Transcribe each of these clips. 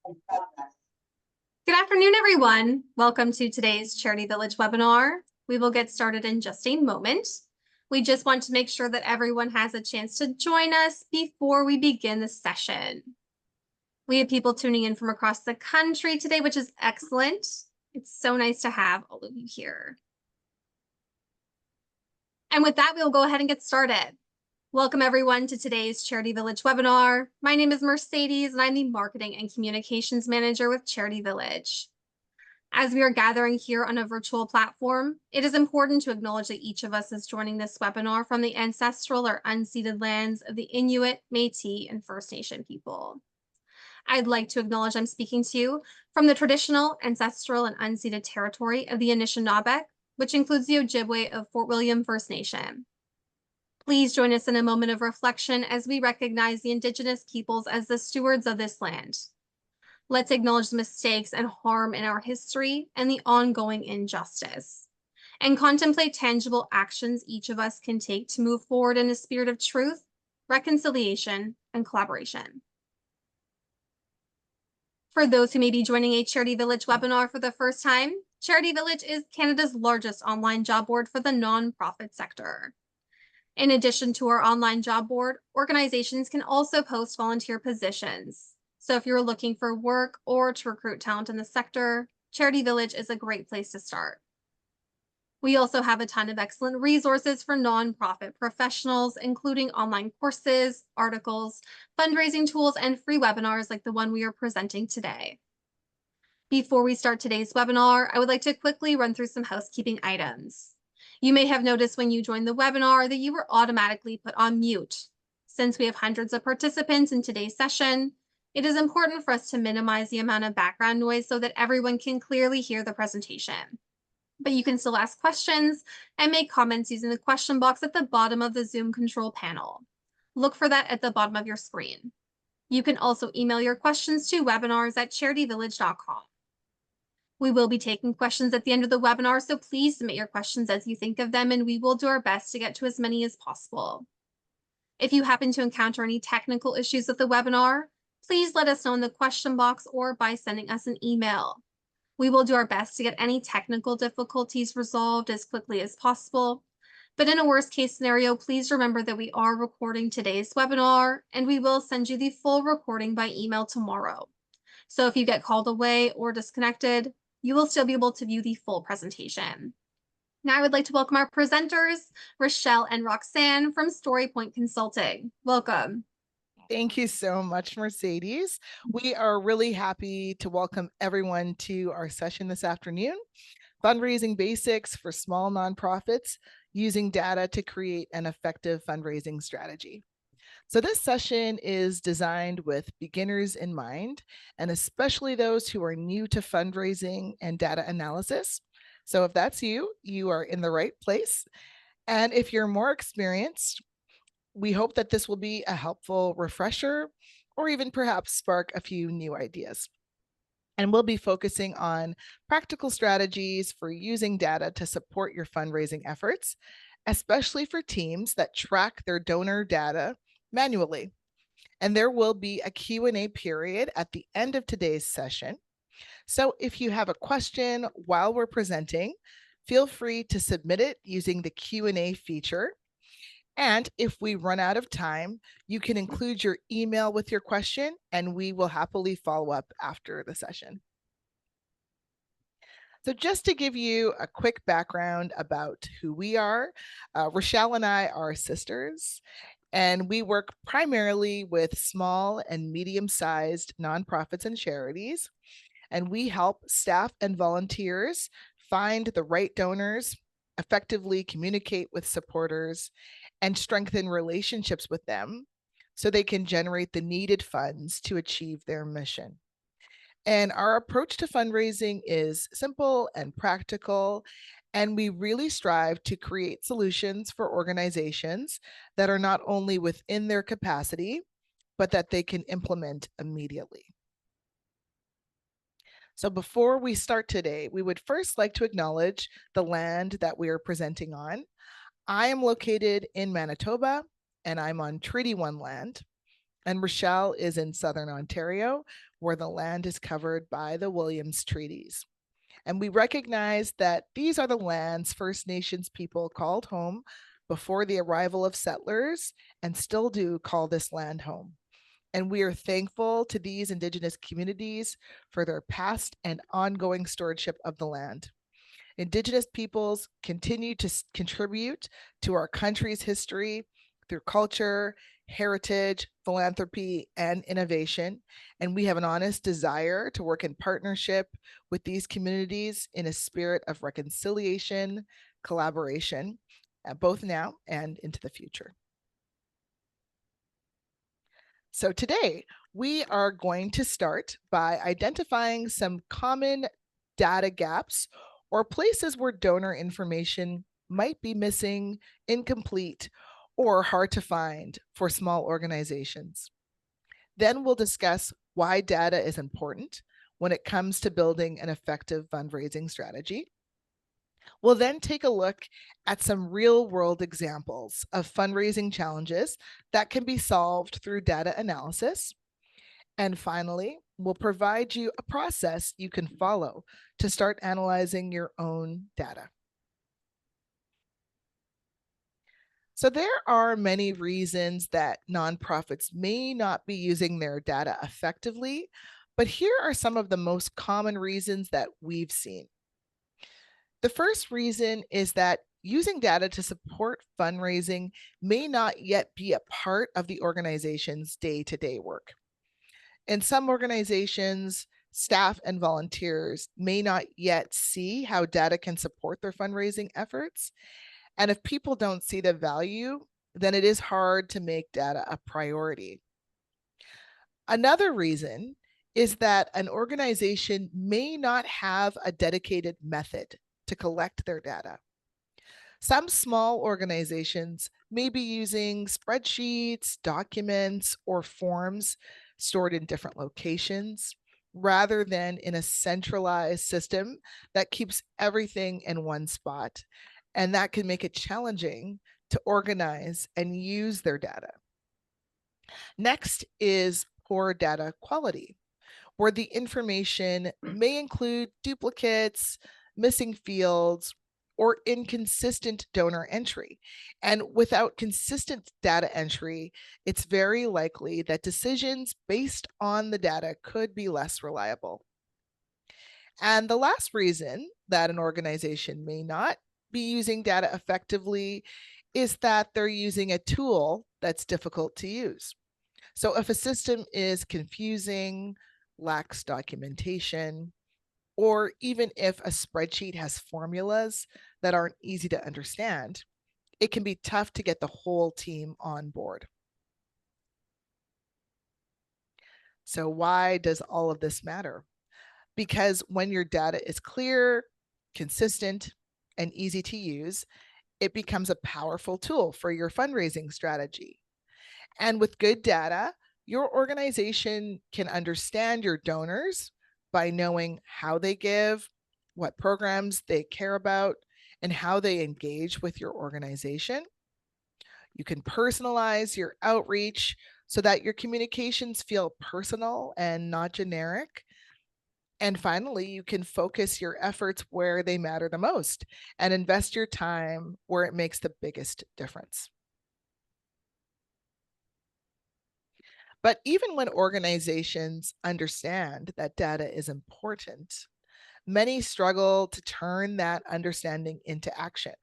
Good afternoon, everyone. Welcome to today's Charity Village webinar. We will get started in just a moment. We just want to make sure that everyone has a chance to join us before we begin the session. We have people tuning in from across the country today, which is excellent. It's so nice to have all of you here. And with that, we'll go ahead and get started. Welcome everyone to today's Charity Village webinar. My name is Mercedes and I'm the Marketing and Communications Manager with Charity Village. As we are gathering here on a virtual platform, it is important to acknowledge that each of us is joining this webinar from the ancestral or unceded lands of the Inuit, Métis, and First Nation people. I'd like to acknowledge I'm speaking to you from the traditional, ancestral, and unceded territory of the Anishinaabe, which includes the Ojibwe of Fort William First Nation. Please join us in a moment of reflection as we recognize the Indigenous peoples as the stewards of this land. Let's acknowledge the mistakes and harm in our history and the ongoing injustice, and contemplate tangible actions each of us can take to move forward in a spirit of truth, reconciliation, and collaboration. For those who may be joining a Charity Village webinar for the first time, Charity Village is Canada's largest online job board for the nonprofit sector. In addition to our online job board, organizations can also post volunteer positions. So if you're looking for work or to recruit talent in the sector, Charity Village is a great place to start. We also have a ton of excellent resources for nonprofit professionals, including online courses, articles, fundraising tools, and free webinars like the one we are presenting today. Before we start today's webinar, I would like to quickly run through some housekeeping items. You may have noticed when you joined the webinar that you were automatically put on mute. Since we have hundreds of participants in today's session, it is important for us to minimize the amount of background noise so that everyone can clearly hear the presentation. But you can still ask questions and make comments using the question box at the bottom of the Zoom control panel. Look for that at the bottom of your screen. You can also email your questions to webinars@charityvillage.com. We will be taking questions at the end of the webinar, so please submit your questions as you think of them, and we will do our best to get to as many as possible. If you happen to encounter any technical issues with the webinar, please let us know in the question box or by sending us an email. We will do our best to get any technical difficulties resolved as quickly as possible. But in a worst case scenario, please remember that we are recording today's webinar and we will send you the full recording by email tomorrow. So if you get called away or disconnected, you will still be able to view the full presentation. Now I would like to welcome our presenters, Rochelle and Roxanne from StoryPoint Consulting. Welcome. Thank you so much, Mercedes. We are really happy to welcome everyone to our session this afternoon, Fundraising Basics for Small Nonprofits, Using Data to Create an Effective Fundraising Strategy. So this session is designed with beginners in mind, and especially those who are new to fundraising and data analysis. So if that's you, you are in the right place. And if you're more experienced, we hope that this will be a helpful refresher or even perhaps spark a few new ideas. And we'll be focusing on practical strategies for using data to support your fundraising efforts, especially for teams that track their donor data manually. And there will be a Q&A period at the end of today's session. So if you have a question while we're presenting, feel free to submit it using the Q&A feature. And if we run out of time, you can include your email with your question and we will happily follow up after the session. So just to give you a quick background about who we are, Rochelle and I are sisters, and we work primarily with small and medium-sized nonprofits and charities, and we help staff and volunteers find the right donors, effectively communicate with supporters, and strengthen relationships with them so they can generate the needed funds to achieve their mission. And our approach to fundraising is simple and practical, and we really strive to create solutions for organizations that are not only within their capacity, but that they can implement immediately. So before we start today, we would first like to acknowledge the land that we are presenting on. I am located in Manitoba, and I'm on Treaty 1 land. and Rochelle is in southern Ontario, where the land is covered by the Williams Treaties. And we recognize that these are the lands First Nations people called home before the arrival of settlers and still do call this land home. And we are thankful to these Indigenous communities for their past and ongoing stewardship of the land. Indigenous peoples continue to contribute to our country's history through culture, heritage, philanthropy, and innovation. And we have an honest desire to work in partnership with these communities in a spirit of reconciliation, collaboration, both now and into the future. So today, we are going to start by identifying some common data gaps or places where donor information might be missing, incomplete, or hard to find for small organizations. Then we'll discuss why data is important when it comes to building an effective fundraising strategy. We'll then take a look at some real world examples of fundraising challenges that can be solved through data analysis. And finally, we'll provide you a process you can follow to start analyzing your own data. So there are many reasons that nonprofits may not be using their data effectively, but here are some of the most common reasons that we've seen. The first reason is that using data to support fundraising may not yet be a part of the organization's day-to-day work. In some organizations, staff and volunteers may not yet see how data can support their fundraising efforts. And if people don't see the value, then it is hard to make data a priority. Another reason is that an organization may not have a dedicated method to collect their data. Some small organizations may be using spreadsheets, documents, or forms stored in different locations rather than in a centralized system that keeps everything in one spot. And that can make it challenging to organize and use their data. Next is poor data quality, where the information may include duplicates, missing fields, or inconsistent donor entry. And without consistent data entry, it's very likely that decisions based on the data could be less reliable. And the last reason that an organization may not be using data effectively is that they're using a tool that's difficult to use. So if a system is confusing, lacks documentation, or even if a spreadsheet has formulas that aren't easy to understand, it can be tough to get the whole team on board. So why does all of this matter? Because when your data is clear, consistent, and easy to use, it becomes a powerful tool for your fundraising strategy. And with good data, your organization can understand your donors by knowing how they give, what programs they care about, and how they engage with your organization. You can personalize your outreach so that your communications feel personal and not generic. And finally, you can focus your efforts where they matter the most and invest your time where it makes the biggest difference. But even when organizations understand that data is important, many struggle to turn that understanding into action.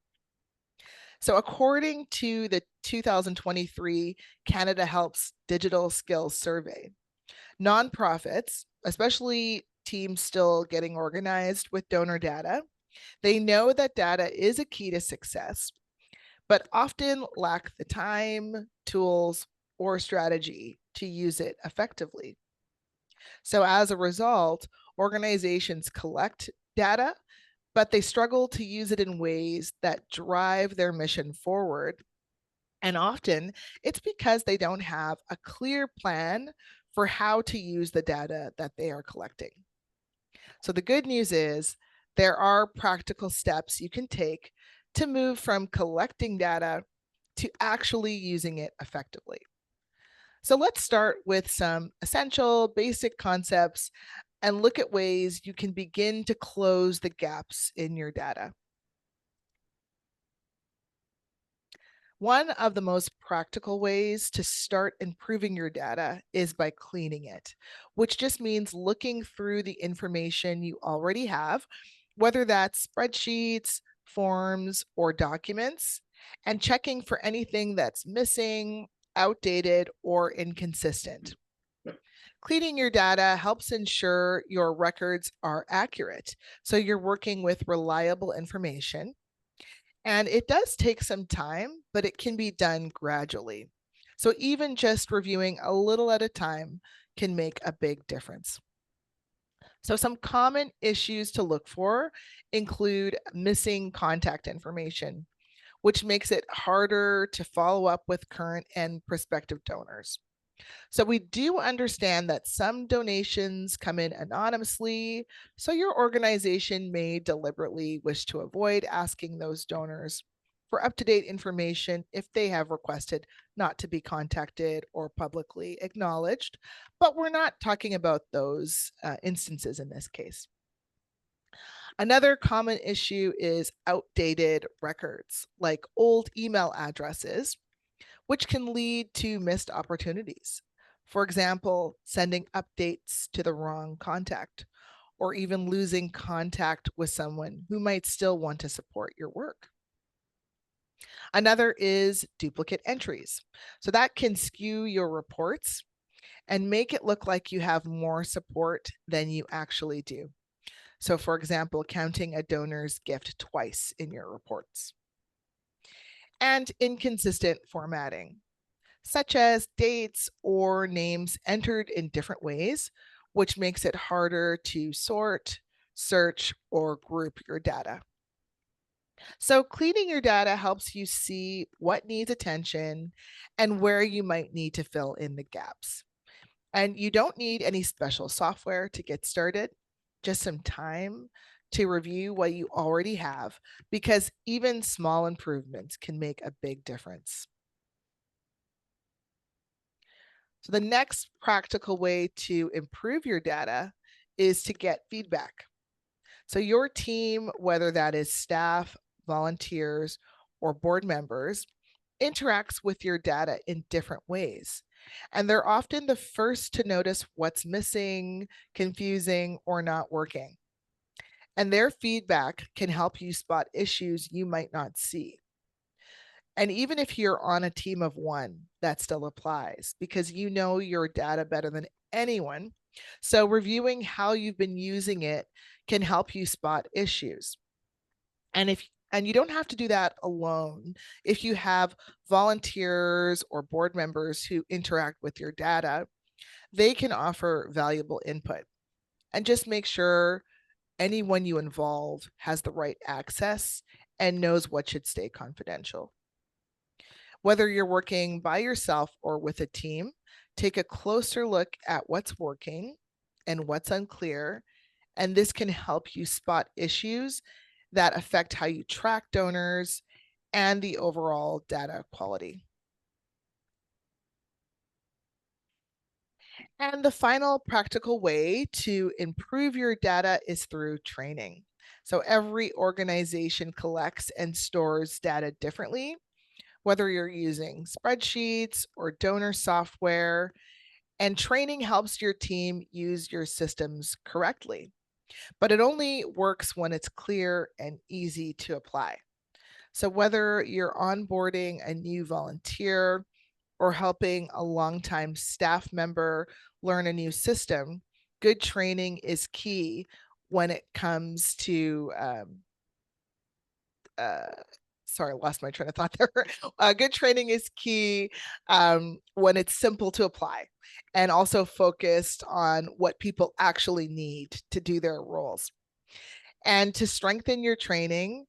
So, according to the 2023 Canada Helps Digital Skills Survey, nonprofits, especially teams still getting organized with donor data, they know that data is a key to success, but often lack the time, tools, or strategy to use it effectively. So as a result, organizations collect data, but they struggle to use it in ways that drive their mission forward. And often it's because they don't have a clear plan for how to use the data that they are collecting. So the good news is there are practical steps you can take to move from collecting data to actually using it effectively. So let's start with some essential basic concepts and look at ways you can begin to close the gaps in your data. One of the most practical ways to start improving your data is by cleaning it, which just means looking through the information you already have, whether that's spreadsheets, forms, or documents, and checking for anything that's missing, outdated, or inconsistent. Cleaning your data helps ensure your records are accurate, so you're working with reliable information, and it does take some time, but it can be done gradually. So even just reviewing a little at a time can make a big difference. So some common issues to look for include missing contact information, which makes it harder to follow up with current and prospective donors. So we do understand that some donations come in anonymously, so your organization may deliberately wish to avoid asking those donors for up-to-date information if they have requested not to be contacted or publicly acknowledged, but we're not talking about those instances in this case. Another common issue is outdated records, like old email addresses, which can lead to missed opportunities. For example, sending updates to the wrong contact, or even losing contact with someone who might still want to support your work. Another is duplicate entries. So that can skew your reports and make it look like you have more support than you actually do. So, for example, counting a donor's gift twice in your reports. And inconsistent formatting, such as dates or names entered in different ways, which makes it harder to sort, search, or group your data. So, cleaning your data helps you see what needs attention and where you might need to fill in the gaps. And you don't need any special software to get started, just some time to review what you already have, because even small improvements can make a big difference. So the next practical way to improve your data is to get feedback. So your team, whether that is staff, volunteers, or board members, interacts with your data in different ways. And they're often the first to notice what's missing, confusing, or not working. And their feedback can help you spot issues you might not see. And even if you're on a team of one, that still applies because you know your data better than anyone. So reviewing how you've been using it can help you spot issues. And you don't have to do that alone. If you have volunteers or board members who interact with your data, they can offer valuable input. And just make sure anyone you involve has the right access and knows what should stay confidential. Whether you're working by yourself or with a team, take a closer look at what's working and what's unclear, and this can help you spot issues that affect how you track donors and the overall data quality. And the final practical way to improve your data is through training. So every organization collects and stores data differently, whether you're using spreadsheets or donor software, and training helps your team use your systems correctly. But it only works when it's clear and easy to apply. So whether you're onboarding a new volunteer or helping a longtime staff member learn a new system, good training is key when it comes to uh, sorry, I lost my train of thought there. Good training is key when it's simple to apply and also focused on what people actually need to do their roles. And to strengthen your training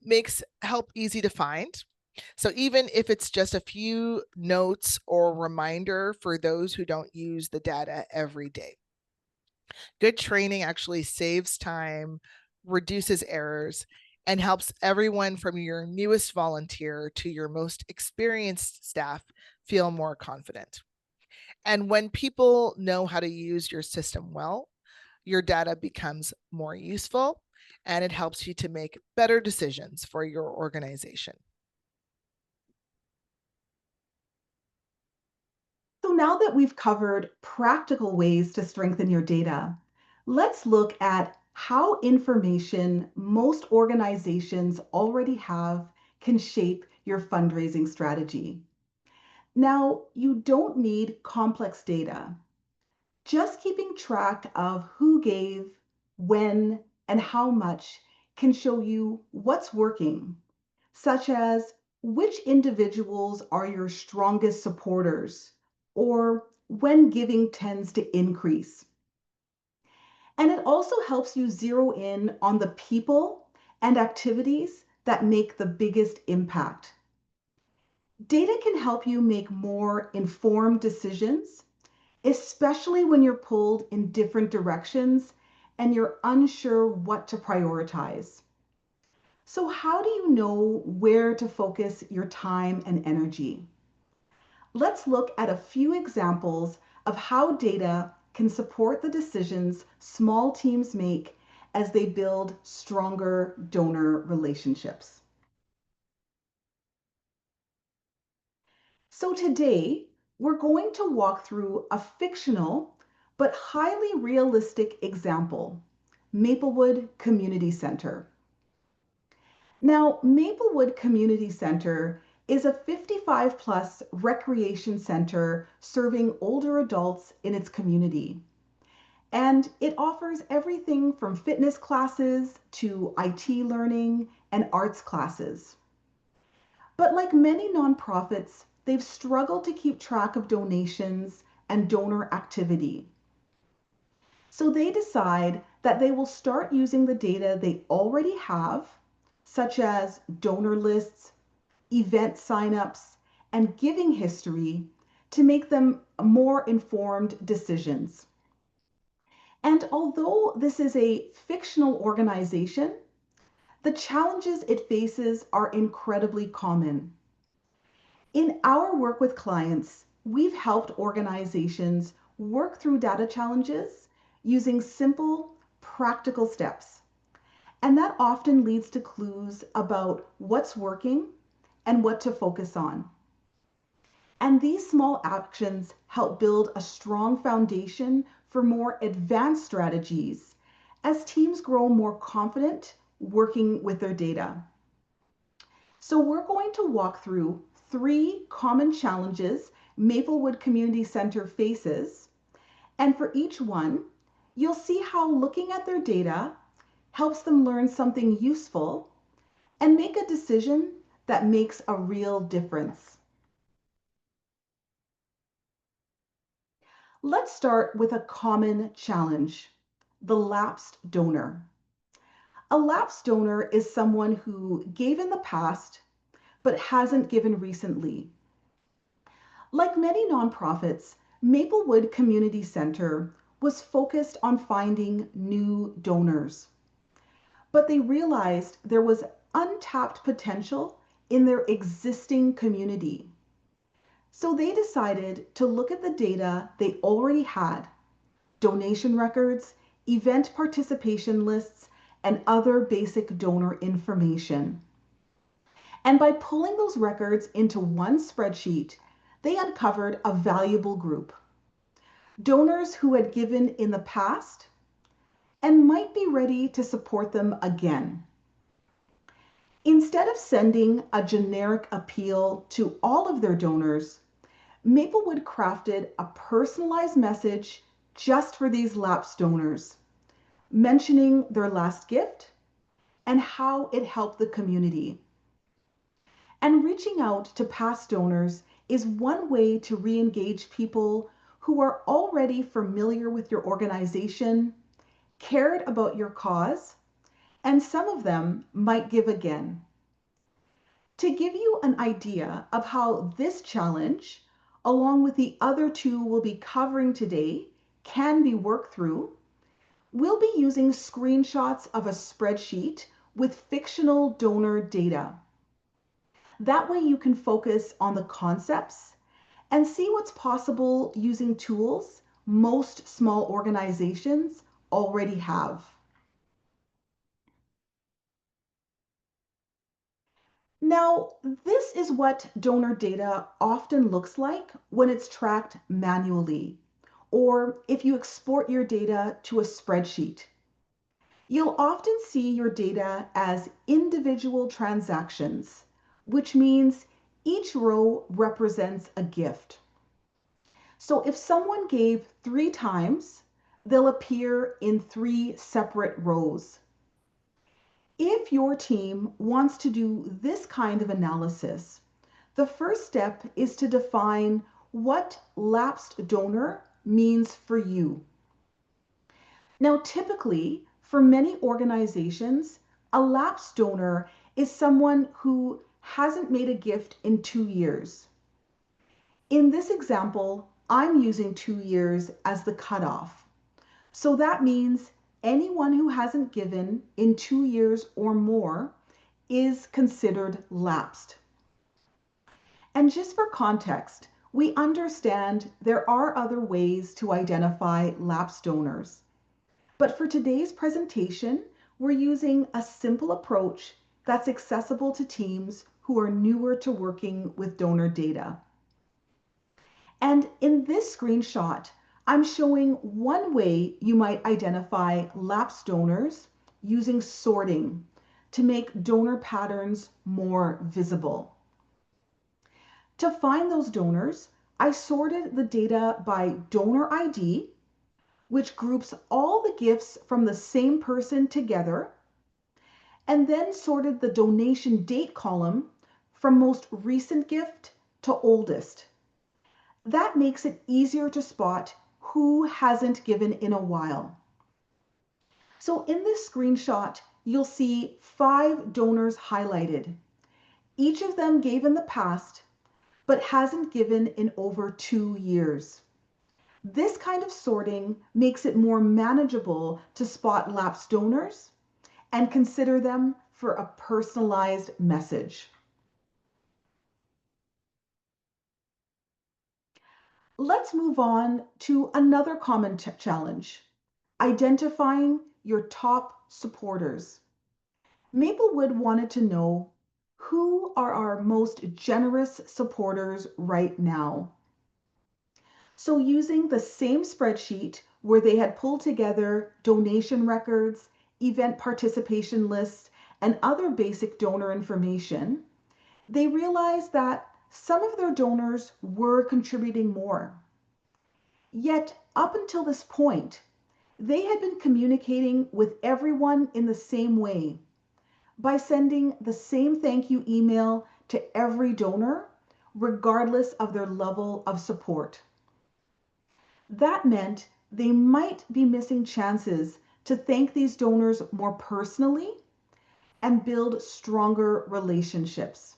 makes help easy to find. So even if it's just a few notes or reminder for those who don't use the data every day. Good training actually saves time, reduces errors, and helps everyone from your newest volunteer to your most experienced staff feel more confident. And when people know how to use your system well, your data becomes more useful and it helps you to make better decisions for your organization. So now that we've covered practical ways to strengthen your data, let's look at how information most organizations already have can shape your fundraising strategy. Now, you don't need complex data. Just keeping track of who gave, when, and how much can show you what's working, such as which individuals are your strongest supporters or when giving tends to increase. And it also helps you zero in on the people and activities that make the biggest impact. Data can help you make more informed decisions, especially when you're pulled in different directions and you're unsure what to prioritize. So, how do you know where to focus your time and energy? Let's look at a few examples of how data can support the decisions small teams make as they build stronger donor relationships. So, today we're going to walk through a fictional but highly realistic example, Maplewood Community Center. Now, Maplewood Community Center is a 55 plus recreation center serving older adults in its community. And it offers everything from fitness classes to IT learning and arts classes. But like many nonprofits, they've struggled to keep track of donations and donor activity. So they decide that they will start using the data they already have, such as donor lists, event signups, and giving history, to make them more informed decisions. And although this is a fictional organization, the challenges it faces are incredibly common. In our work with clients, we've helped organizations work through data challenges using simple, practical steps. And that often leads to clues about what's working and what to focus on. And these small actions help build a strong foundation for more advanced strategies as teams grow more confident working with their data. So we're going to walk through 3 common challenges Maplewood Community Center faces. And for each one, you'll see how looking at their data helps them learn something useful and make a decision that makes a real difference. Let's start with a common challenge, the lapsed donor. A lapsed donor is someone who gave in the past but hasn't given recently. Like many nonprofits, Maplewood Community Center was focused on finding new donors, but they realized there was untapped potential in their existing community. So they decided to look at the data they already had, donation records, event participation lists, and other basic donor information. And by pulling those records into one spreadsheet, they uncovered a valuable group. Donors who had given in the past and might be ready to support them again. Instead of sending a generic appeal to all of their donors, Maplewood crafted a personalized message just for these lapsed donors, mentioning their last gift and how it helped the community. And reaching out to past donors is one way to re engage people who are already familiar with your organization, cared about your cause, and some of them might give again. To give you an idea of how this challenge, along with the other 2 we'll be covering today, can be worked through, we'll be using screenshots of a spreadsheet with fictional donor data. That way you can focus on the concepts and see what's possible using tools most small organizations already have. Now, this is what donor data often looks like when it's tracked manually, or if you export your data to a spreadsheet. You'll often see your data as individual transactions, which means each row represents a gift. So if someone gave 3 times, they'll appear in 3 separate rows. If your team wants to do this kind of analysis, the first step is to define what lapsed donor means for you. Now, typically, for many organizations, a lapsed donor is someone who hasn't made a gift in 2 years. In this example, I'm using 2 years as the cutoff. So that means anyone who hasn't given in 2 years or more is considered lapsed. And just for context, we understand there are other ways to identify lapsed donors. But for today's presentation, we're using a simple approach that's accessible to teams who are newer to working with donor data. And in this screenshot, I'm showing one way you might identify lapsed donors using sorting to make donor patterns more visible. To find those donors, I sorted the data by donor ID, which groups all the gifts from the same person together, and then sorted the donation date column from most recent gift to oldest. That makes it easier to spot who hasn't given in a while. So in this screenshot, you'll see 5 donors highlighted. Each of them gave in the past, but hasn't given in over 2 years. This kind of sorting makes it more manageable to spot lapsed donors and consider them for a personalized message. Let's move on to another common challenge, identifying your top supporters. Maplewood wanted to know, who are our most generous supporters right now? So using the same spreadsheet where they had pulled together donation records, event participation lists, and other basic donor information, they realized that some of their donors were contributing more. Yet, up until this point, they had been communicating with everyone in the same way by sending the same thank you email to every donor, regardless of their level of support. That meant they might be missing chances to thank these donors more personally and build stronger relationships.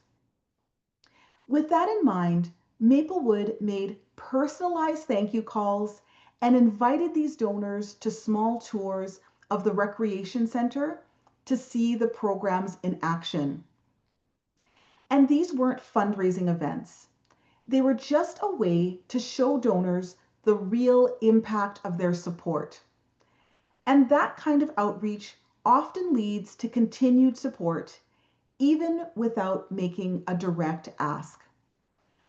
With that in mind, Maplewood made personalized thank you calls and invited these donors to small tours of the recreation center to see the programs in action. And these weren't fundraising events. They were just a way to show donors the real impact of their support. And that kind of outreach often leads to continued support, even without making a direct ask.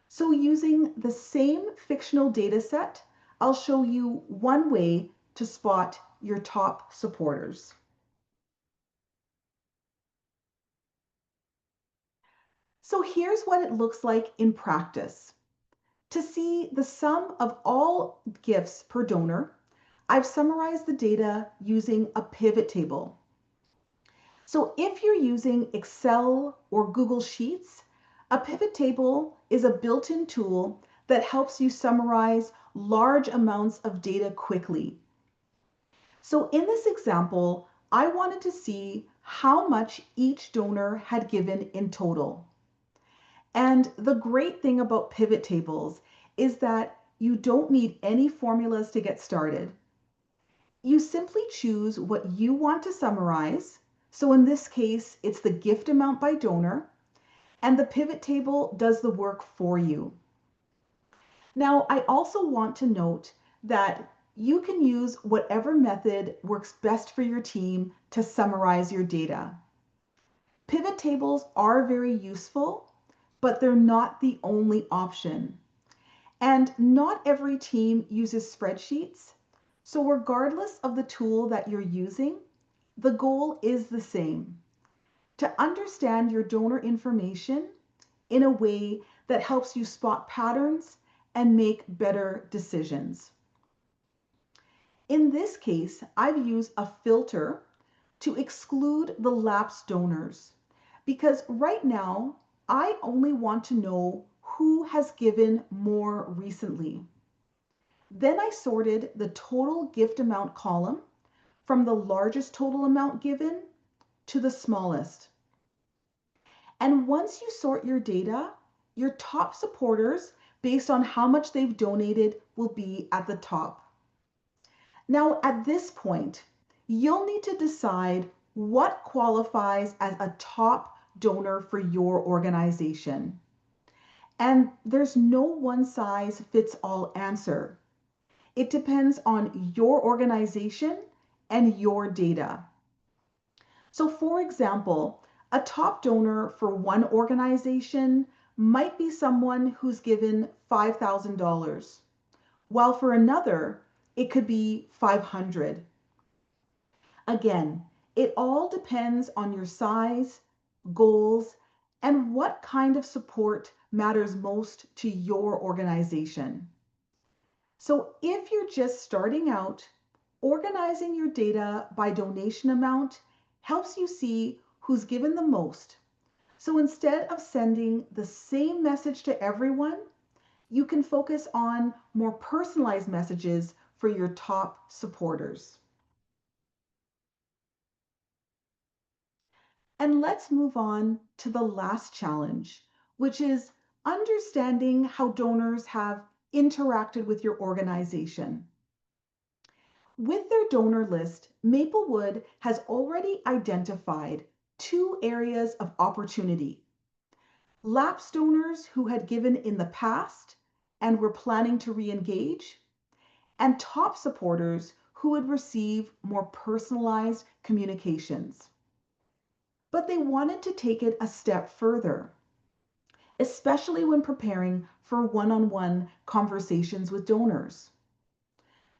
So using the same fictional data set, I'll show you one way to spot your top supporters. So here's what it looks like in practice. To see the sum of all gifts per donor, I've summarized the data using a pivot table. So if you're using Excel or Google Sheets, a pivot table is a built-in tool that helps you summarize large amounts of data quickly. So in this example, I wanted to see how much each donor had given in total. And the great thing about pivot tables is that you don't need any formulas to get started. You simply choose what you want to summarize. So in this case, it's the gift amount by donor, and the pivot table does the work for you. Now, I also want to note that you can use whatever method works best for your team to summarize your data. Pivot tables are very useful, but they're not the only option. And not every team uses spreadsheets. So, regardless of the tool that you're using, the goal is the same: to understand your donor information in a way that helps you spot patterns and make better decisions. In this case, I've used a filter to exclude the lapsed donors because right now I only want to know who has given more recently. Then I sorted the total gift amount column from the largest total amount given to the smallest. And once you sort your data, your top supporters, based on how much they've donated, will be at the top. Now, at this point, you'll need to decide what qualifies as a top donor for your organization. And there's no one size fits all answer. It depends on your organization and your data. So, for example, a top donor for one organization might be someone who's given $5,000, while for another, it could be 500. Again, it all depends on your size, goals, and what kind of support matters most to your organization. So if you're just starting out, organizing your data by donation amount helps you see who's given the most. So instead of sending the same message to everyone, you can focus on more personalized messages for your top supporters. And let's move on to the last challenge, which is understanding how donors have interacted with your organization. With their donor list, Maplewood has already identified two areas of opportunity: lapsed donors who had given in the past and were planning to re-engage, and top supporters who would receive more personalized communications. But they wanted to take it a step further, especially when preparing for one-on-one conversations with donors.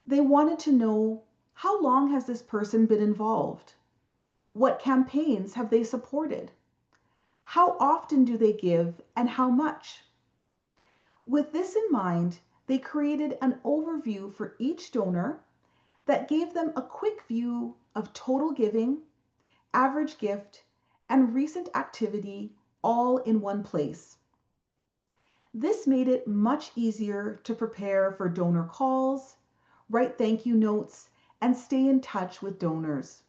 They wanted to know, how long has this person been involved? What campaigns have they supported? How often do they give and how much? With this in mind, they created an overview for each donor that gave them a quick view of total giving, average gift, and recent activity all in one place. This made it much easier to prepare for donor calls, write thank you notes, and stay in touch with donors.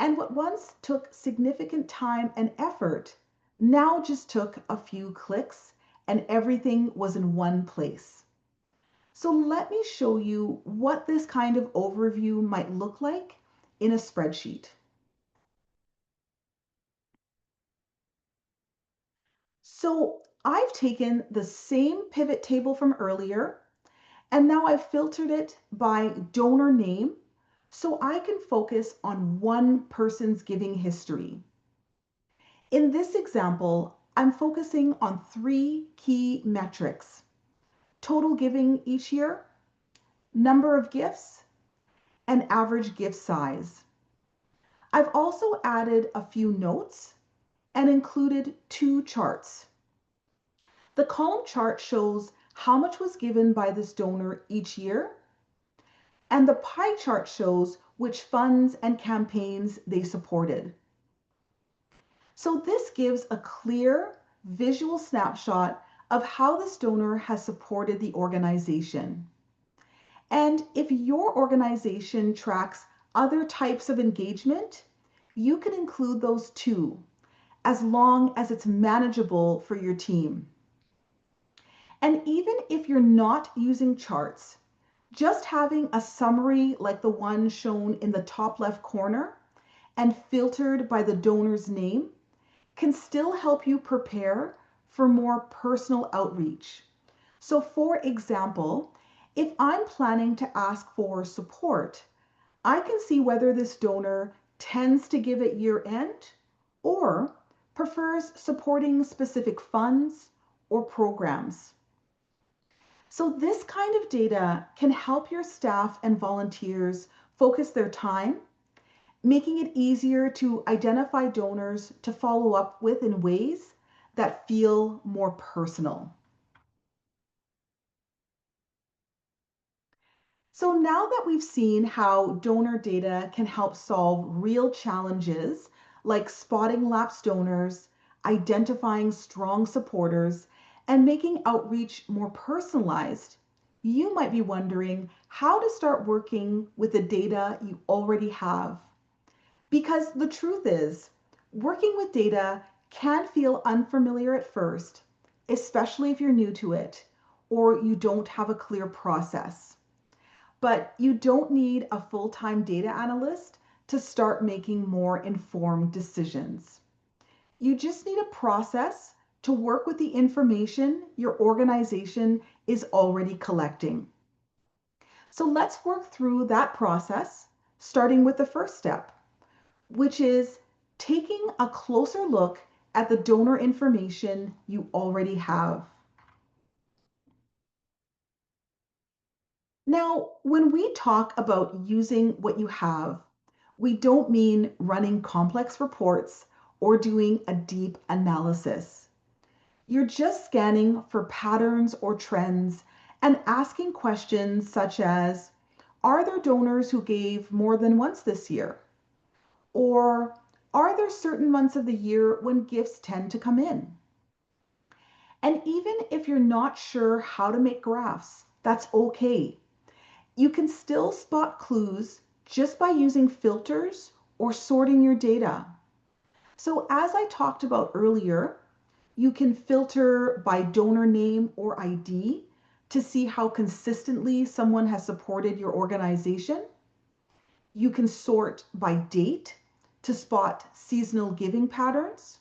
And what once took significant time and effort now just took a few clicks and everything was in one place. So let me show you what this kind of overview might look like in a spreadsheet. So I've taken the same pivot table from earlier, and now I've filtered it by donor name so I can focus on one person's giving history. In this example, I'm focusing on three key metrics: total giving each year, number of gifts, and average gift size. I've also added a few notes and included two charts. The column chart shows how much was given by this donor each year, and the pie chart shows which funds and campaigns they supported. So this gives a clear visual snapshot of how this donor has supported the organization. And if your organization tracks other types of engagement, you can include those too, as long as it's manageable for your team. And even if you're not using charts, just having a summary like the one shown in the top left corner and filtered by the donor's name can still help you prepare for more personal outreach. So, for example, if I'm planning to ask for support, I can see whether this donor tends to give at year end or prefers supporting specific funds or programs. So, this kind of data can help your staff and volunteers focus their time, making it easier to identify donors to follow up with in ways that feel more personal. So now that we've seen how donor data can help solve real challenges like spotting lapsed donors, identifying strong supporters, and making outreach more personalized, you might be wondering how to start working with the data you already have. Because the truth is, working with data can feel unfamiliar at first, especially if you're new to it or you don't have a clear process. But you don't need a full time data analyst to start making more informed decisions. You just need a process to work with the information your organization is already collecting. So let's work through that process, starting with the first step, which is taking a closer look at the donor information you already have. Now, when we talk about using what you have, we don't mean running complex reports or doing a deep analysis. You're just scanning for patterns or trends and asking questions such as, are there donors who gave more than once this year? Or are there certain months of the year when gifts tend to come in? And even if you're not sure how to make graphs, that's okay. You can still spot clues just by using filters or sorting your data. So, as I talked about earlier, you can filter by donor name or ID to see how consistently someone has supported your organization. You can sort by date to spot seasonal giving patterns,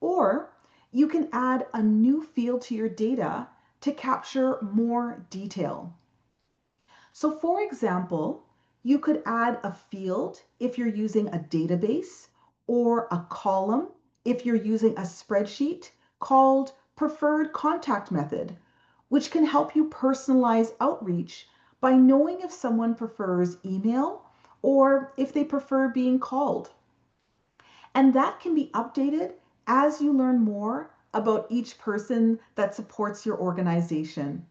or you can add a new field to your data to capture more detail. So for example, you could add a field if you're using a database or a column if you're using a spreadsheet called preferred contact method, which can help you personalize outreach by knowing if someone prefers email or if they prefer being called. And that can be updated as you learn more about each person that supports your organization.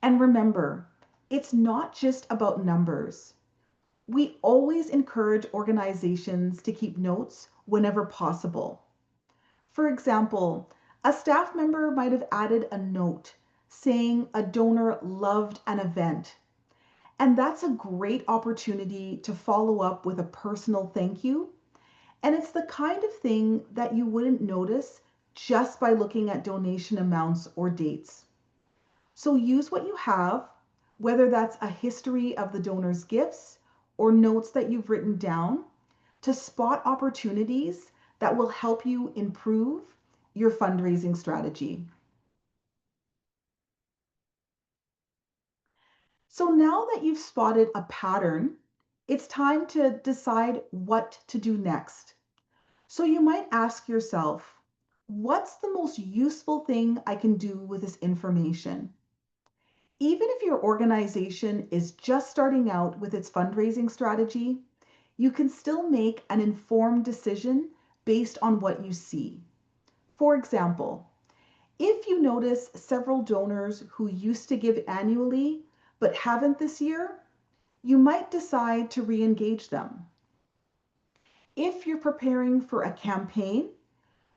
And remember, it's not just about numbers. We always encourage organizations to keep notes whenever possible. For example, a staff member might have added a note saying a donor loved an event. And that's a great opportunity to follow up with a personal thank you. And it's the kind of thing that you wouldn't notice just by looking at donation amounts or dates. So use what you have, whether that's a history of the donor's gifts or notes that you've written down, to spot opportunities that will help you improve your fundraising strategy. So now that you've spotted a pattern, it's time to decide what to do next. So you might ask yourself, what's the most useful thing I can do with this information? Even if your organization is just starting out with its fundraising strategy, you can still make an informed decision based on what you see. For example, if you notice several donors who used to give annually but haven't this year, you might decide to re engage them. If you're preparing for a campaign,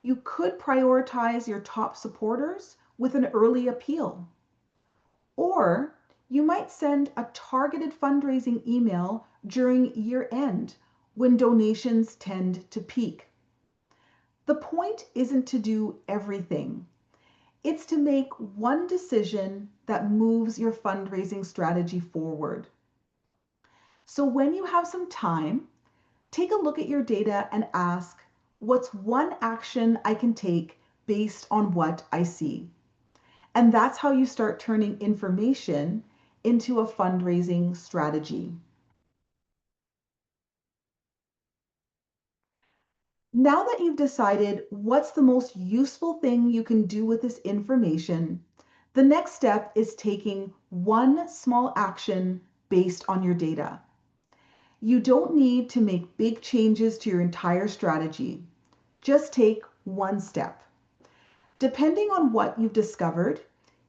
you could prioritize your top supporters with an early appeal. Or you might send a targeted fundraising email during year end when donations tend to peak. The point isn't to do everything, it's to make one decision that moves your fundraising strategy forward. So when you have some time, take a look at your data and ask, what's one action I can take based on what I see? And that's how you start turning information into a fundraising strategy. Now that you've decided what's the most useful thing you can do with this information, the next step is taking one small action based on your data. You don't need to make big changes to your entire strategy. Just take one step. Depending on what you've discovered,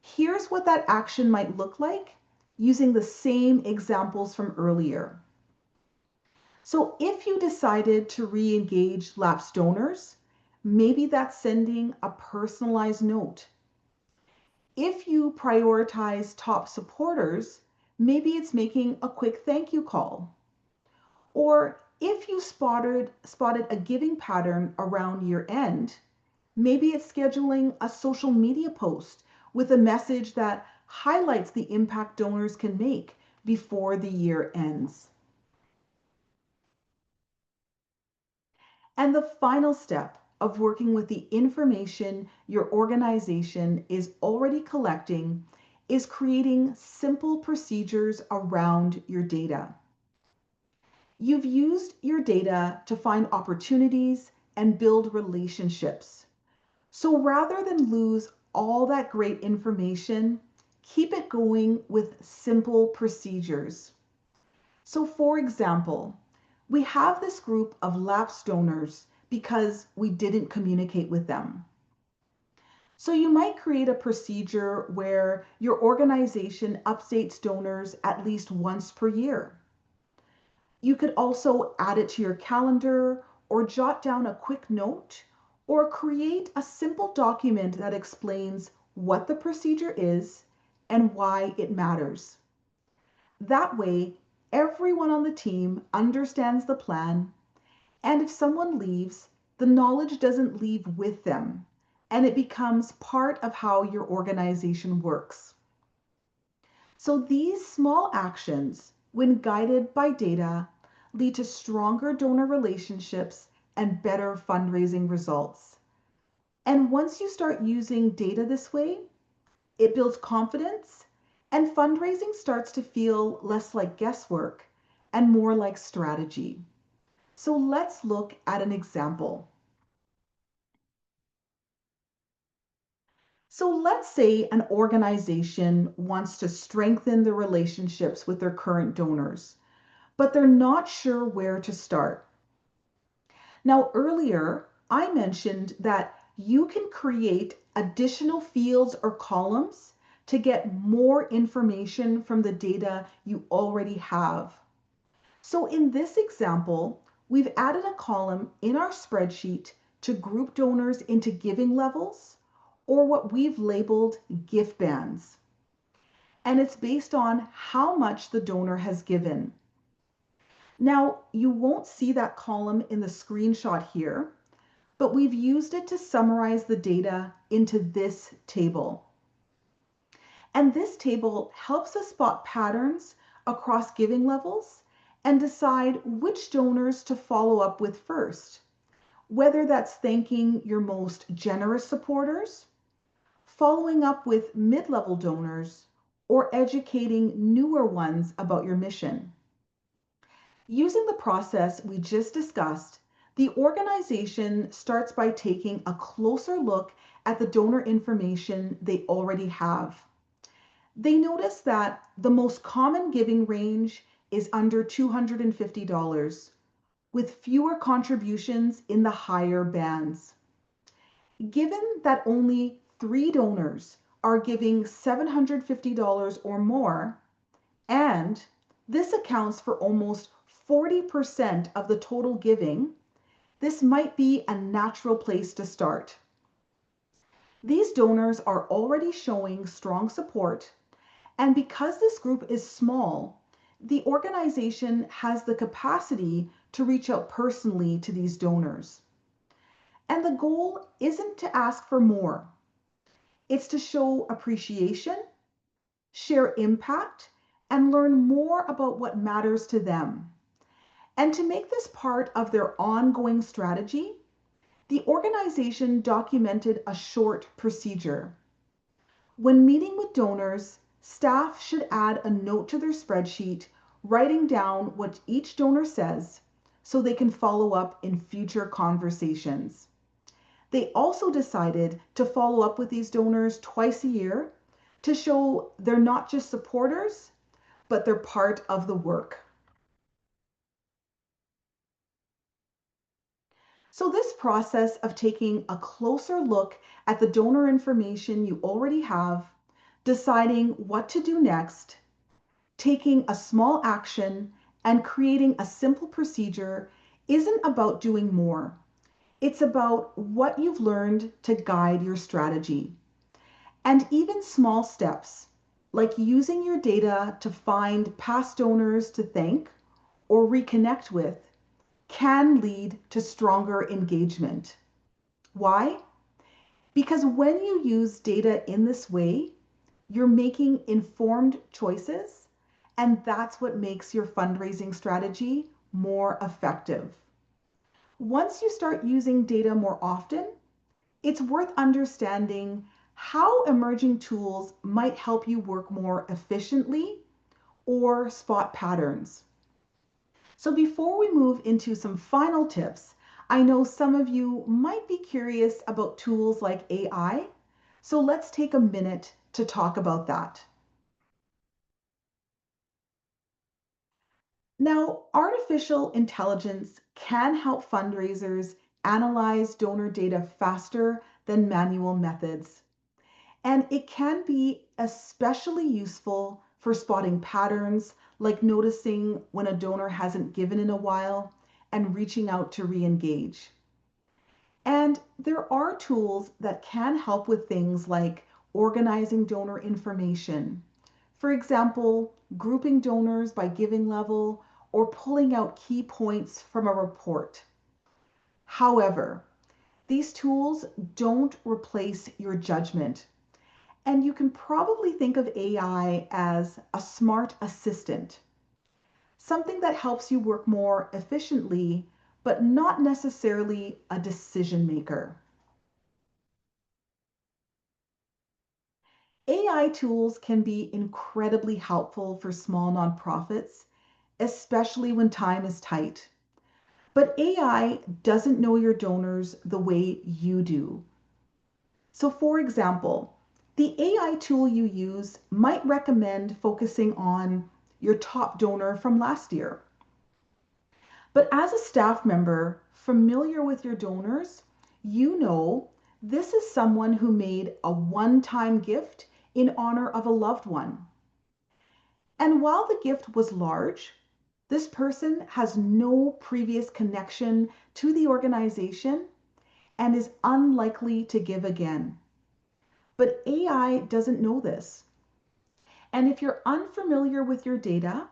here's what that action might look like using the same examples from earlier. So if you decided to re-engage lapsed donors, maybe that's sending a personalized note. If you prioritize top supporters, maybe it's making a quick thank you call. Or if you spotted a giving pattern around year end, maybe it's scheduling a social media post with a message that highlights the impact donors can make before the year ends. And the final step of working with the information your organization is already collecting is creating simple procedures around your data. You've used your data to find opportunities and build relationships. So rather than lose all that great information, keep it going with simple procedures. So for example, we have this group of lapsed donors because we didn't communicate with them. So you might create a procedure where your organization updates donors at least once per year. You could also add it to your calendar or jot down a quick note or create a simple document that explains what the procedure is and why it matters. That way, everyone on the team understands the plan, and if someone leaves, the knowledge doesn't leave with them, and it becomes part of how your organization works. So these small actions, when guided by data, lead to stronger donor relationships and better fundraising results. And once you start using data this way, it builds confidence, and fundraising starts to feel less like guesswork and more like strategy. So let's look at an example. So let's say an organization wants to strengthen the relationships with their current donors, but they're not sure where to start. Now, earlier, I mentioned that you can create additional fields or columns to get more information from the data you already have. So in this example, we've added a column in our spreadsheet to group donors into giving levels, or what we've labeled gift bands. And it's based on how much the donor has given. Now, you won't see that column in the screenshot here, but we've used it to summarize the data into this table. And this table helps us spot patterns across giving levels and decide which donors to follow up with first, whether that's thanking your most generous supporters, following up with mid-level donors, or educating newer ones about your mission. Using the process we just discussed, the organization starts by taking a closer look at the donor information they already have. They notice that the most common giving range is under $250, with fewer contributions in the higher bands. Given that only 3 donors are giving $750 or more, and this accounts for almost 40% of the total giving, this might be a natural place to start. These donors are already showing strong support, and because this group is small, the organization has the capacity to reach out personally to these donors. And the goal isn't to ask for more, it's to show appreciation, share impact, and learn more about what matters to them. And to make this part of their ongoing strategy, the organization documented a short procedure. When meeting with donors, staff should add a note to their spreadsheet writing down what each donor says so they can follow up in future conversations. They also decided to follow up with these donors twice a year to show they're not just supporters, but they're part of the work. So, this process of taking a closer look at the donor information you already have, deciding what to do next, taking a small action, and creating a simple procedure isn't about doing more. It's about what you've learned to guide your strategy. And even small steps, like using your data to find past donors to thank or reconnect with, can lead to stronger engagement. Why? Because when you use data in this way, you're making informed choices, and that's what makes your fundraising strategy more effective. Once you start using data more often, it's worth understanding how emerging tools might help you work more efficiently or spot patterns. So, before we move into some final tips, I know some of you might be curious about tools like AI. So, let's take a minute to talk about that. Now, artificial intelligence can help fundraisers analyze donor data faster than manual methods. And it can be especially useful for spotting patterns, like noticing when a donor hasn't given in a while and reaching out to re engage. And there are tools that can help with things like organizing donor information. For example, grouping donors by giving level or pulling out key points from a report. However, these tools don't replace your judgment. And you can probably think of AI as a smart assistant, something that helps you work more efficiently, but not necessarily a decision maker. AI tools can be incredibly helpful for small nonprofits, especially when time is tight. But AI doesn't know your donors the way you do. So, for example, the AI tool you use might recommend focusing on your top donor from last year. But as a staff member familiar with your donors, you know this is someone who made a one time gift in honor of a loved one. And while the gift was large, this person has no previous connection to the organization and is unlikely to give again. But AI doesn't know this. And if you're unfamiliar with your data,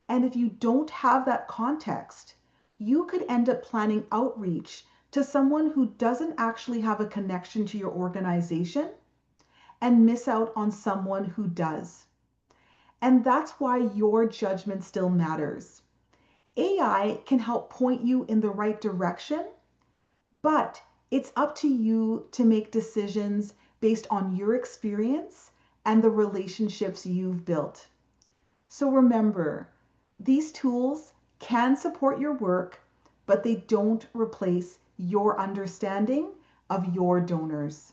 and if you don't have that context, you could end up planning outreach to someone who doesn't actually have a connection to your organization and miss out on someone who does. And that's why your judgment still matters. AI can help point you in the right direction, but it's up to you to make decisions based on your experience and the relationships you've built. So remember, these tools can support your work, but they don't replace your understanding of your donors.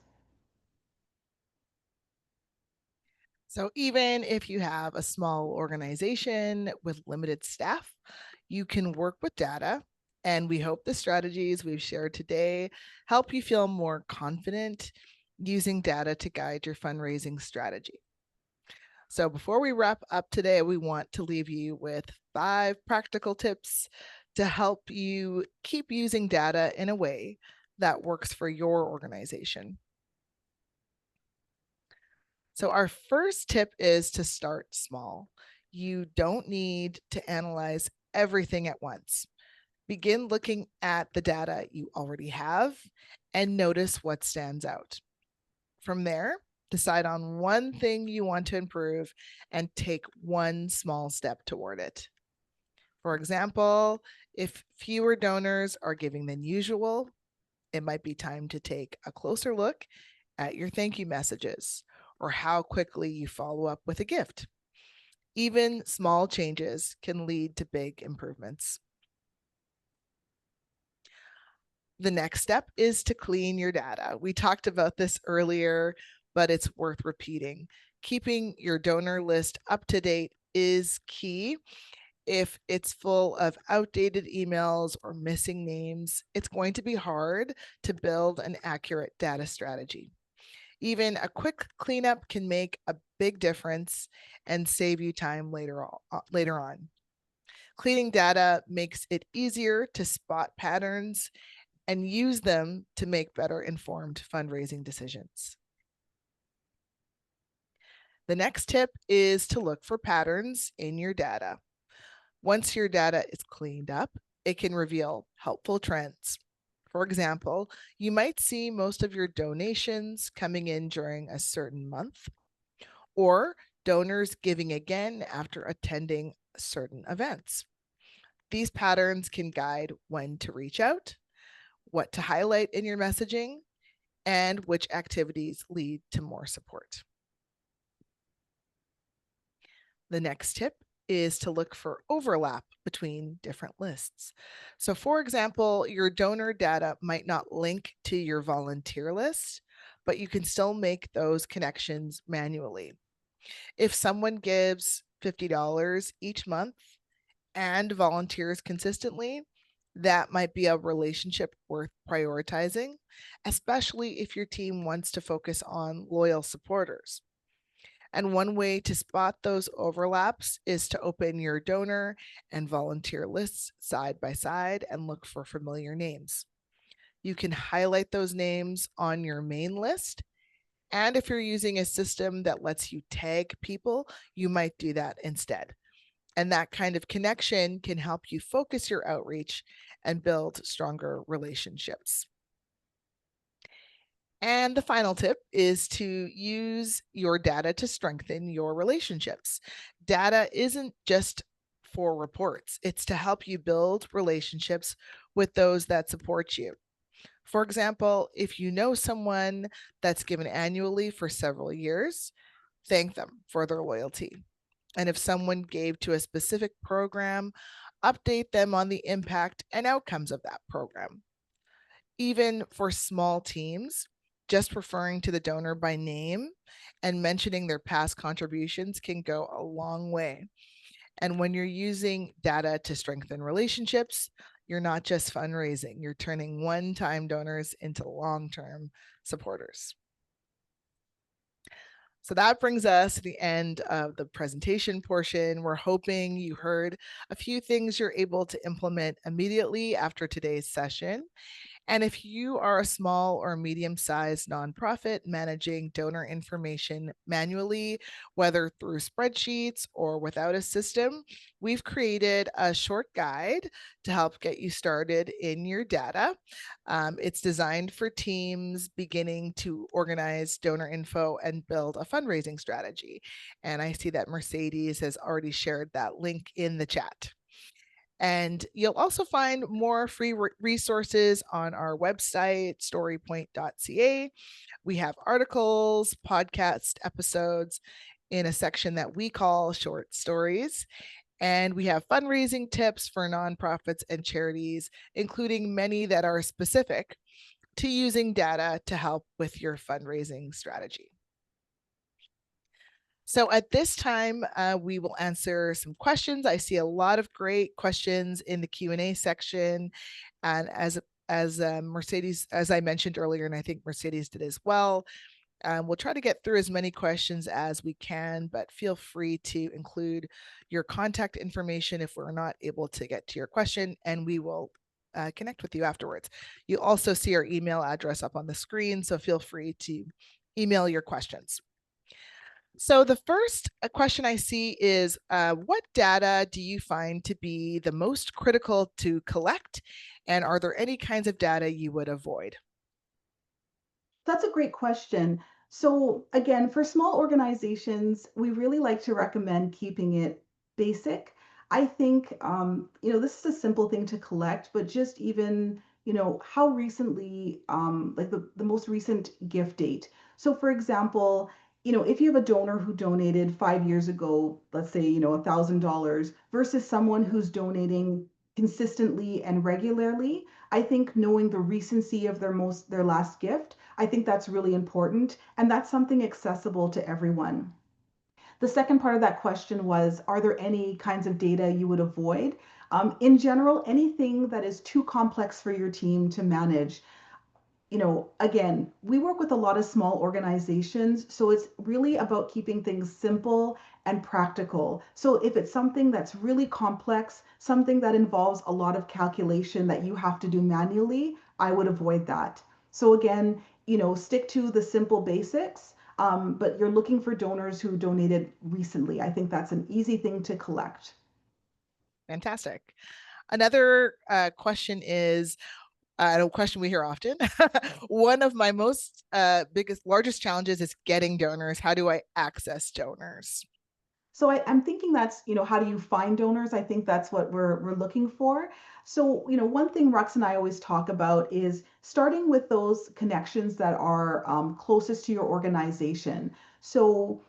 So even if you have a small organization with limited staff, you can work with data. And we hope the strategies we've shared today help you feel more confident using data to guide your fundraising strategy. So before we wrap up today, we want to leave you with 5 practical tips to help you keep using data in a way that works for your organization. So, our first tip is to start small. You don't need to analyze everything at once. Begin looking at the data you already have and notice what stands out. From there, decide on one thing you want to improve and take one small step toward it. For example, if fewer donors are giving than usual, it might be time to take a closer look at your thank you messages or how quickly you follow up with a gift. Even small changes can lead to big improvements. The next step is to clean your data. We talked about this earlier, but it's worth repeating. Keeping your donor list up to date is key. If it's full of outdated emails or missing names, it's going to be hard to build an accurate data strategy. Even a quick cleanup can make a big difference and save you time later on. Cleaning data makes it easier to spot patterns and use them to make better informed fundraising decisions. The next tip is to look for patterns in your data. Once your data is cleaned up, it can reveal helpful trends. For example, you might see most of your donations coming in during a certain month, or donors giving again after attending certain events. These patterns can guide when to reach out, what to highlight in your messaging, and which activities lead to more support. The next tip is to look for overlap between different lists. So, for example, your donor data might not link to your volunteer list, but you can still make those connections manually. If someone gives $50 each month and volunteers consistently, that might be a relationship worth prioritizing, especially if your team wants to focus on loyal supporters. And one way to spot those overlaps is to open your donor and volunteer lists side by side and look for familiar names. You can highlight those names on your main list. And if you're using a system that lets you tag people, you might do that instead. And that kind of connection can help you focus your outreach and build stronger relationships. And the final tip is to use your data to strengthen your relationships. Data isn't just for reports, it's to help you build relationships with those that support you. For example, if you know someone that's given annually for several years, thank them for their loyalty. And if someone gave to a specific program, update them on the impact and outcomes of that program. Even for small teams, just referring to the donor by name and mentioning their past contributions can go a long way. And when you're using data to strengthen relationships, you're not just fundraising, you're turning one-time donors into long-term supporters. So that brings us to the end of the presentation portion. We're hoping you heard a few things you're able to implement immediately after today's session. And if you are a small or medium-sized nonprofit managing donor information manually, whether through spreadsheets or without a system, we've created a short guide to help get you started in your data. It's designed for teams beginning to organize donor info and build a fundraising strategy. And I see that Mercedes has already shared that link in the chat. And you'll also find more free resources on our website, storypoint.ca. We have articles, podcast episodes in a section that we call short stories. And we have fundraising tips for nonprofits and charities, including many that are specific to using data to help with your fundraising strategy. So at this time, we will answer some questions. I see a lot of great questions in the Q&A section. And as Mercedes, as I mentioned earlier, and I think Mercedes did as well, we'll try to get through as many questions as we can, but feel free to include your contact information if we're not able to get to your question, and we will connect with you afterwards. You'll also see our email address up on the screen, so feel free to email your questions. So the first question I see is, what data do you find to be the most critical to collect? And are there any kinds of data you would avoid? That's a great question. So again, for small organizations, we really like to recommend keeping it basic. I think, this is a simple thing to collect, but just even, how recently, like the most recent gift date. So for example, if you have a donor who donated 5 years ago, let's say, $1,000 versus someone who's donating consistently and regularly, I think knowing the recency of their last gift, I think that's really important. And that's something accessible to everyone. The second part of that question was, are there any kinds of data you would avoid? In general, anything that is too complex for your team to manage. Again, we work with a lot of small organizations, so it's really about keeping things simple and practical. So if it's something that's really complex, something that involves a lot of calculation that you have to do manually, I would avoid that. So again, stick to the simple basics, but you're looking for donors who donated recently. I think that's an easy thing to collect. Fantastic. Another question is, a question we hear often. One of my largest challenges is getting donors. How do I access donors? So I'm thinking that's, how do you find donors? I think that's what we're looking for. So, one thing Rux and I always talk about is starting with those connections that are closest to your organization. So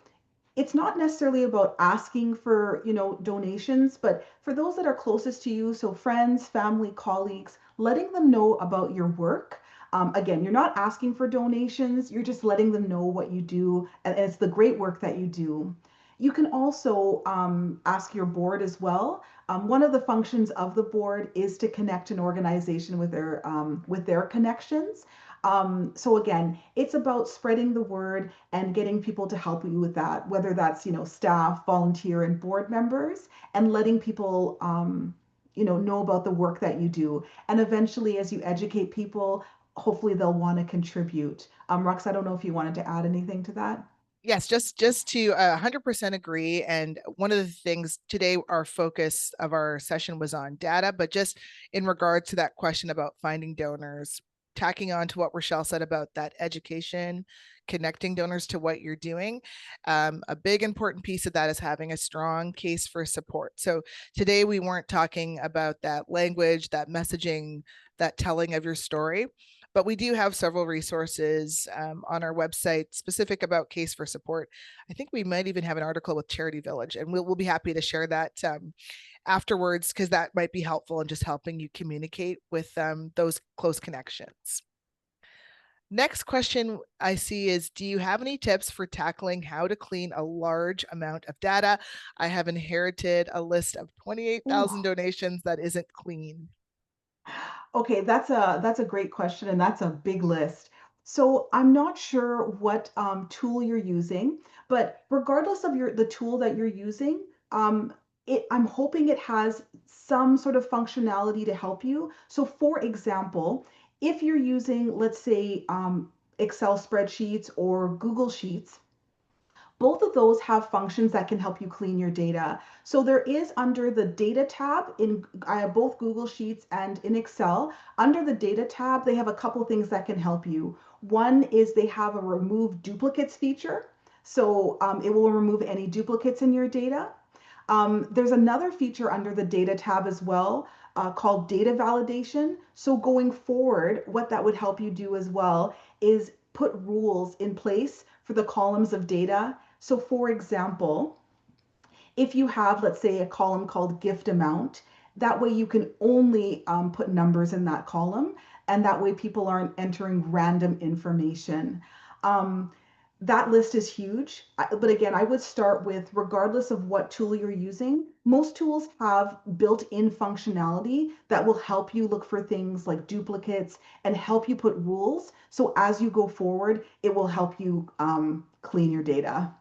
it's not necessarily about asking for, donations, but for those that are closest to you, so friends, family, colleagues, letting them know about your work. Again, you're not asking for donations, you're just letting them know what you do, and it's the great work that you do. You can also ask your board as well. One of the functions of the board is to connect an organization with their connections. So again, it's about spreading the word and getting people to help you with that, whether that's, staff, volunteer, and board members, and letting people, know about the work that you do. And eventually, as you educate people, hopefully they'll want to contribute. Rux, I don't know if you wanted to add anything to that. Yes, just to 100% agree. And one of the things today, our focus of our session was on data, but just in regards to that question about finding donors, tacking on to what Rochelle said about that education, connecting donors to what you're doing. A big important piece of that is having a strong case for support. So today we weren't talking about that language, that messaging, that telling of your story. But we do have several resources on our website specific about case for support. I think we might even have an article with Charity Village, and we'll be happy to share that afterwards, because that might be helpful in just helping you communicate with those close connections. Next question I see is, do you have any tips for tackling how to clean a large amount of data? I have inherited a list of 28,000 donations that isn't clean. Okay, that's a great question, and that's a big list. So I'm not sure what tool you're using, but regardless of the tool that you're using, I'm hoping it has some sort of functionality to help you. So for example, if you're using, let's say, Excel spreadsheets or Google Sheets, both of those have functions that can help you clean your data. So there is, under the data tab in both Google Sheets and in Excel, under the data tab, they have a couple things that can help you. One is they have a remove duplicates feature. So it will remove any duplicates in your data. There's another feature under the data tab as well, called data validation. So going forward, what that would help you do as well is put rules in place for the columns of data. So for example, if you have, let's say, a column called gift amount, that way you can only put numbers in that column, and that way people aren't entering random information. Um, that list is huge, but again, I would start with, regardless of what tool you're using, most tools have built-in functionality that will help you look for things like duplicates and help you put rules. So as you go forward, it will help you clean your data.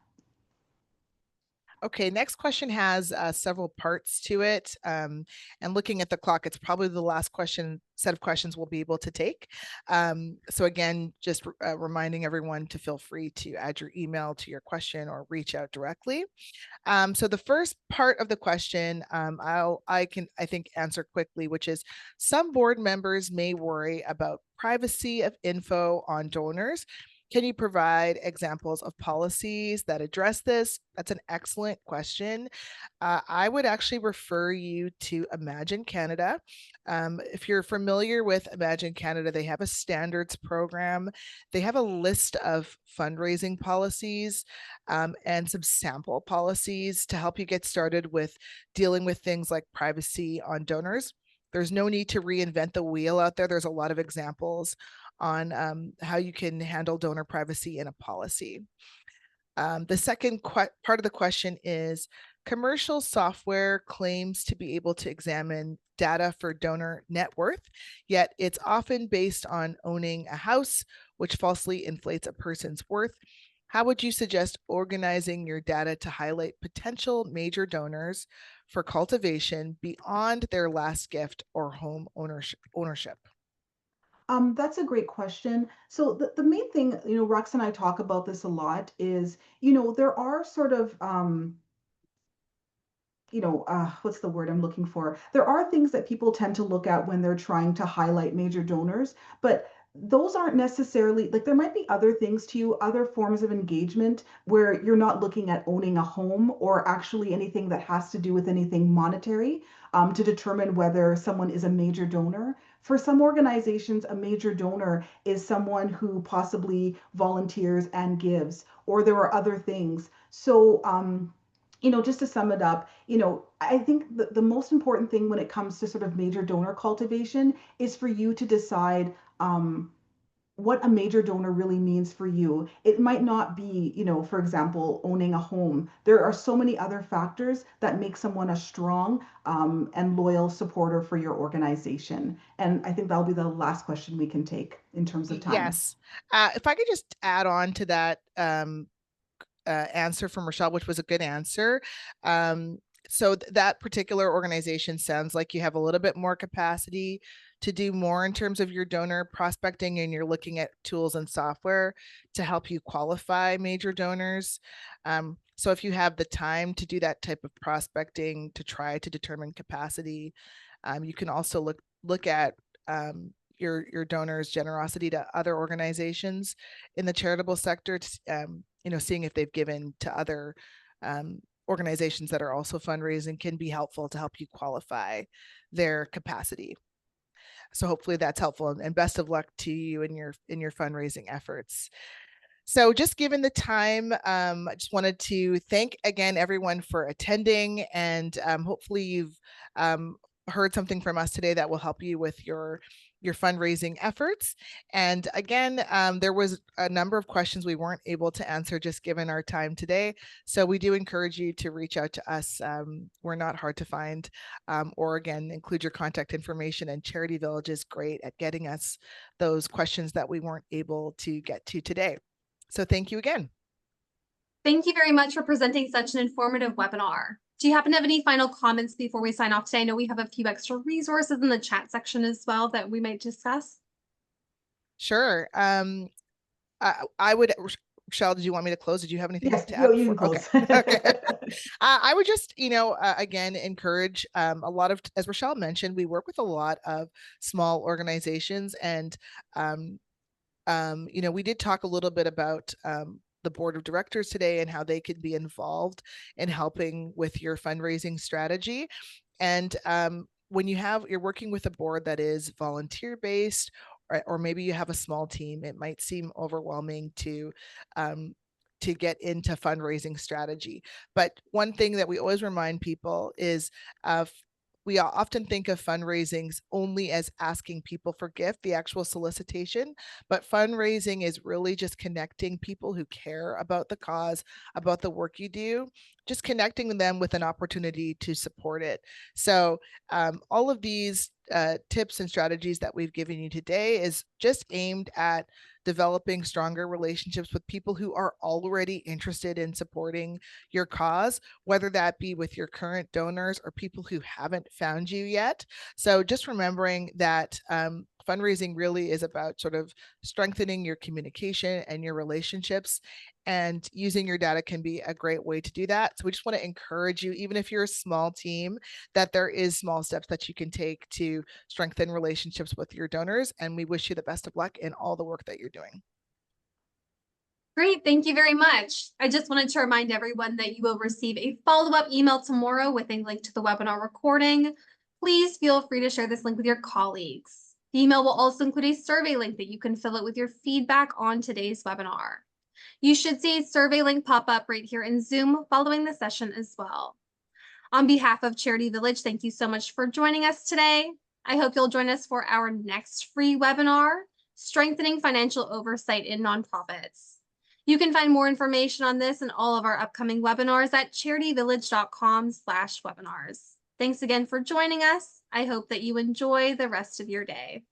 Okay, next question has several parts to it. And looking at the clock, it's probably the last set of questions we'll be able to take. So again, just reminding everyone to feel free to add your email to your question or reach out directly. So the first part of the question, I think answer quickly, which is, some board members may worry about privacy of info on donors. Can you provide examples of policies that address this? That's an excellent question. I would actually refer you to Imagine Canada. If you're familiar with Imagine Canada, they have a standards program. They have a list of fundraising policies and some sample policies to help you get started with dealing with things like privacy on donors. There's no need to reinvent the wheel out there. There's a lot of examples on how you can handle donor privacy in a policy. The second part of the question is, commercial software claims to be able to examine data for donor net worth, yet it's often based on owning a house, which falsely inflates a person's worth. How would you suggest organizing your data to highlight potential major donors for cultivation beyond their last gift or home ownership? That's a great question. So the main thing, Rex and I talk about this a lot is, there are sort of what's the word I'm looking for? There are things that people tend to look at when they're trying to highlight major donors, but those aren't necessarily like there might be other things to you, other forms of engagement where you're not looking at owning a home or actually anything that has to do with anything monetary to determine whether someone is a major donor. For some organizations, a major donor is someone who possibly volunteers and gives, or there are other things. So, just to sum it up, I think the most important thing when it comes to sort of major donor cultivation is for you to decide what a major donor really means for you. It might not be, for example, owning a home. There are so many other factors that make someone a strong and loyal supporter for your organization. And I think that'll be the last question we can take in terms of time. Yes. If I could just add on to that answer from Rochelle, which was a good answer. So that particular organization sounds like you have a little bit more capacity to do more in terms of your donor prospecting, and you're looking at tools and software to help you qualify major donors. So if you have the time to do that type of prospecting to try to determine capacity, you can also look at your donors' generosity to other organizations in the charitable sector, seeing if they've given to other organizations that are also fundraising can be helpful to help you qualify their capacity. So hopefully that's helpful, and best of luck to you in your fundraising efforts. So just given the time, I just wanted to thank again everyone for attending, and hopefully you've heard something from us today that will help you with your fundraising efforts. And again, there was a number of questions we weren't able to answer just given our time today. So we do encourage you to reach out to us. We're not hard to find, or again, include your contact information, and Charity Village is great at getting us those questions that we weren't able to get to today. So thank you again. Thank you very much for presenting such an informative webinar. Do you happen to have any final comments before we sign off today? I know we have a few extra resources in the chat section as well that we might discuss. Sure. I would, Rochelle, did you want me to close? Did you have anything Yes, to add? you can close. Okay. I would just, again, encourage a lot of, as Rochelle mentioned, we work with a lot of small organizations, and, we did talk a little bit about the board of directors today and how they could be involved in helping with your fundraising strategy. And when you're working with a board that is volunteer based, or maybe you have a small team, it might seem overwhelming to get into fundraising strategy. But one thing that we always remind people is we often think of fundraisings only as asking people for gift, the actual solicitation, but fundraising is really just connecting people who care about the cause, about the work you do, just connecting them with an opportunity to support it. So all of these tips and strategies that we've given you today is just aimed at developing stronger relationships with people who are already interested in supporting your cause, whether that be with your current donors or people who haven't found you yet. So just remembering that fundraising really is about sort of strengthening your communication and your relationships, and using your data can be a great way to do that. So we just want to encourage you, even if you're a small team, that there is small steps that you can take to strengthen relationships with your donors. And we wish you the best of luck in all the work that you're doing. Great, thank you very much. I just wanted to remind everyone that you will receive a follow-up email tomorrow with a link to the webinar recording. Please feel free to share this link with your colleagues. The email will also include a survey link that you can fill out with your feedback on today's webinar. You should see a survey link pop up right here in Zoom following the session as well. On behalf of Charity Village, thank you so much for joining us today. I hope you'll join us for our next free webinar, Strengthening Financial Oversight in Nonprofits. You can find more information on this and all of our upcoming webinars at charityvillage.com/webinars. Thanks again for joining us. I hope that you enjoy the rest of your day.